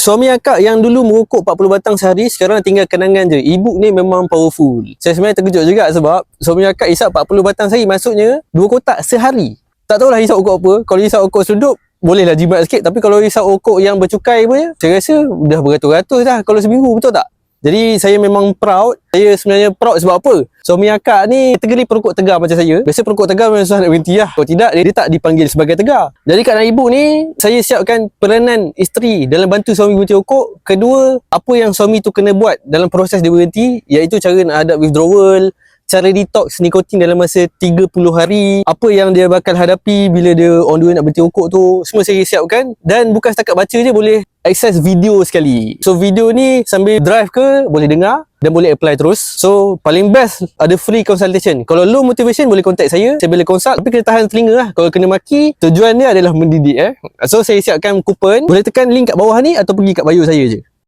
Suami akak yang dulu merokok 40 batang sehari, sekarang tinggal kenangan je. Ibu ni memang powerful. Saya sebenarnya terkejut juga sebab suami akak hisap 40 batang sehari, maksudnya 2 kotak sehari. Tak tahulah hisap rokok apa. Kalau hisap rokok sedup, bolehlah jimat sikit. Tapi kalau hisap rokok yang bercukai punya, saya rasa dah beratus-ratus dah kalau seminggu, betul tak? Jadi saya memang proud. Saya sebenarnya proud sebab apa? Suami akak ni kategori perokok tegar macam saya. Biasa perokok tegar memang susah nak berhenti lah. Kalau tidak, dia tak dipanggil sebagai tegar. Jadi kat dalam ibu ni, saya siapkan peranan isteri dalam bantu suami berhenti rokok. Kedua, apa yang suami tu kena buat dalam proses dia berhenti, iaitu cara nak hadap withdrawal, cara detox nikotin dalam masa 30 hari, apa yang dia bakal hadapi bila dia on the way nak berhenti rokok tu, semua saya siapkan. Dan bukan setakat baca je, boleh akses video sekali. So video ni sambil drive ke boleh dengar dan boleh apply terus. So paling best ada free consultation. Kalau low motivation boleh contact saya boleh consult, tapi kena tahan telinga lah. Kalau kena maki, tujuan dia adalah mendidik So saya siapkan kupon, boleh tekan link kat bawah ni atau pergi kat bio saya je.